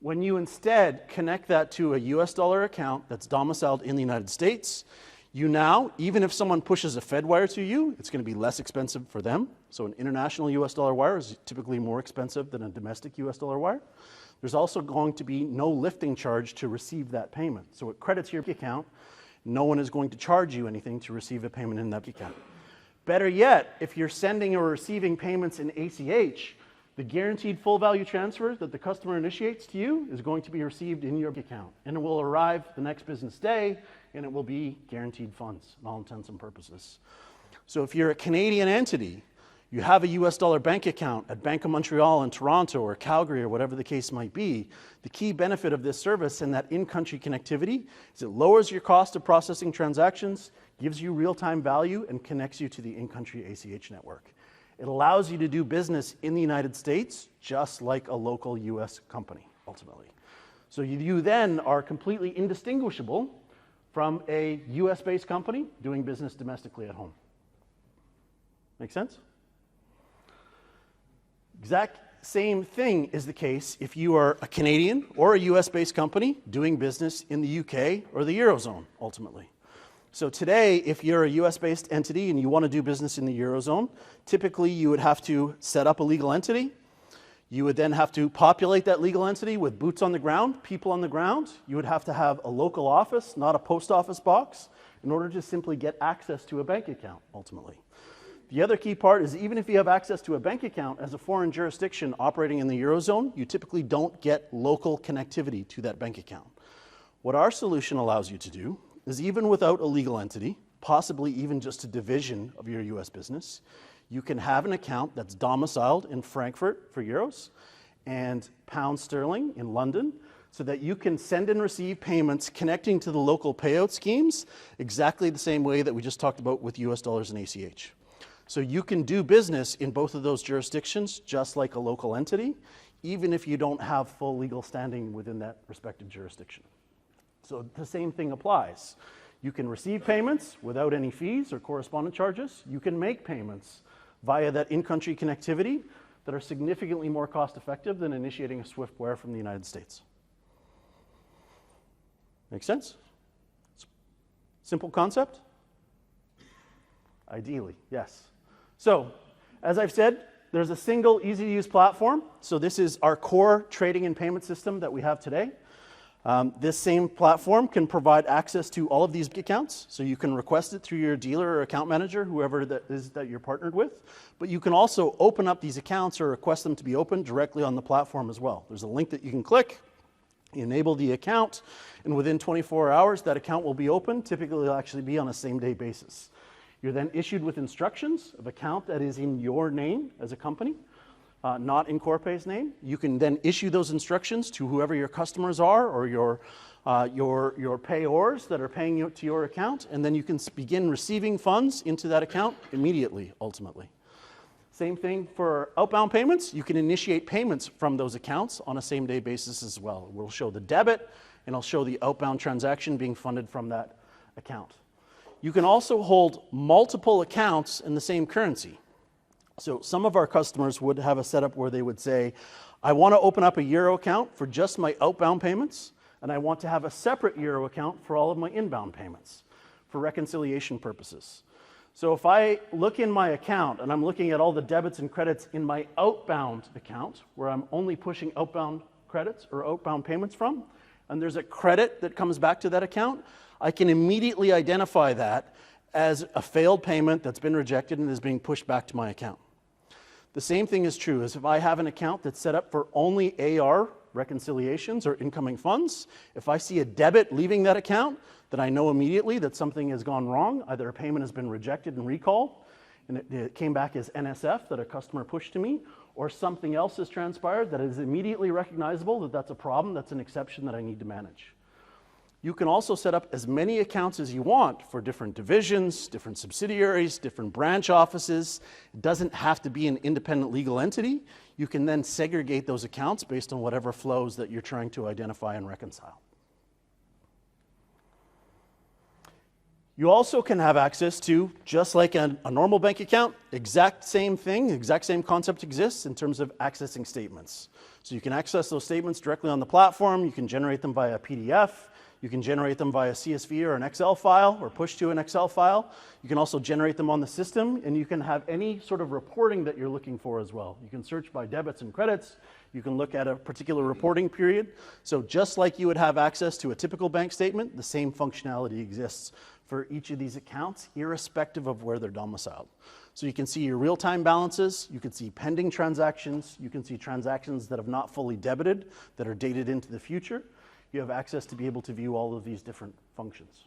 When you instead connect that to a US dollar account that's domiciled in the United States, you now, even if someone pushes a Fed wire to you, it's going to be less expensive for them. So an international US dollar wire is typically more expensive than a domestic US dollar wire. There's also going to be no lifting charge to receive that payment. So it credits your account. No one is going to charge you anything to receive a payment in that account. Better yet, if you're sending or receiving payments in ACH, the guaranteed full value transfer that the customer initiates to you is going to be received in your account, and it will arrive the next business day, and it will be guaranteed funds in all intents and purposes. So if you're a Canadian entity, you have a US dollar bank account at Bank of Montreal in Toronto or Calgary or whatever the case might be, the key benefit of this service and that in-country connectivity is it lowers your cost of processing transactions, gives you real-time value, and connects you to the in-country ACH network. It allows you to do business in the United States just like a local US company, ultimately. So you then are completely indistinguishable from a US-based company doing business domestically at home. Make sense? Exact same thing is the case if you are a Canadian or a US-based company doing business in the UK or the Eurozone, ultimately. So today, if you're a US-based entity and you want to do business in the Eurozone, typically you would have to set up a legal entity. You would then have to populate that legal entity with boots on the ground, people on the ground. You would have to have a local office, not a post office box, in order to simply get access to a bank account, ultimately. The other key part is even if you have access to a bank account as a foreign jurisdiction operating in the Eurozone, you typically don't get local connectivity to that bank account. What our solution allows you to do is even without a legal entity, possibly even just a division of your US business, you can have an account that's domiciled in Frankfurt for euros and pound sterling in London so that you can send and receive payments connecting to the local payout schemes exactly the same way that we just talked about with US dollars and ACH. So you can do business in both of those jurisdictions just like a local entity, even if you don't have full legal standing within that respective jurisdiction. So the same thing applies. You can receive payments without any fees or correspondent charges. You can make payments via that in-country connectivity that are significantly more cost-effective than initiating a SWIFT wire from the United States. Make sense? Simple concept? Ideally, yes. So, as I've said, there's a single easy-to-use platform. So this is our core trading and payment system that we have today. This same platform can provide access to all of these accounts, so you can request it through your dealer or account manager, whoever that is that you're partnered with. But you can also open up these accounts or request them to be opened directly on the platform as well. There's a link that you can click, enable the account, and within 24 hours, that account will be open. Typically, it'll actually be on a same-day basis. You're then issued with instructions of account that is in your name as a company. Not in Corpay's name. You can then issue those instructions to whoever your customers are or your payors that are paying you to your account, and then you can begin receiving funds into that account immediately, ultimately. Same thing for outbound payments. You can initiate payments from those accounts on a same-day basis as well. We'll show the debit, and I'll show the outbound transaction being funded from that account. You can also hold multiple accounts in the same currency. So some of our customers would have a setup where they would say, I want to open up a euro account for just my outbound payments, and I want to have a separate euro account for all of my inbound payments for reconciliation purposes. So if I look in my account and I'm looking at all the debits and credits in my outbound account, where I'm only pushing outbound credits or outbound payments from, and there's a credit that comes back to that account, I can immediately identify that as a failed payment that's been rejected and is being pushed back to my account. The same thing is true as if I have an account that's set up for only AR reconciliations or incoming funds. If I see a debit leaving that account, then I know immediately that something has gone wrong. Either a payment has been rejected and recalled, and it came back as NSF that a customer pushed to me, or something else has transpired that is immediately recognizable that that's a problem, that's an exception that I need to manage. You can also set up as many accounts as you want for different divisions, different subsidiaries, different branch offices. It doesn't have to be an independent legal entity. You can then segregate those accounts based on whatever flows that you're trying to identify and reconcile. You also can have access to, just like a normal bank account, exact same thing, exact same concept exists in terms of accessing statements. So you can access those statements directly on the platform. You can generate them via PDF. You can generate them via CSV or an Excel file, or push to an Excel file. You can also generate them on the system, and you can have any sort of reporting that you're looking for as well. You can search by debits and credits. You can look at a particular reporting period. So just like you would have access to a typical bank statement, the same functionality exists for each of these accounts, irrespective of where they're domiciled. So you can see your real-time balances, you can see pending transactions, you can see transactions that have not fully debited, that are dated into the future. You have access to be able to view all of these different functions.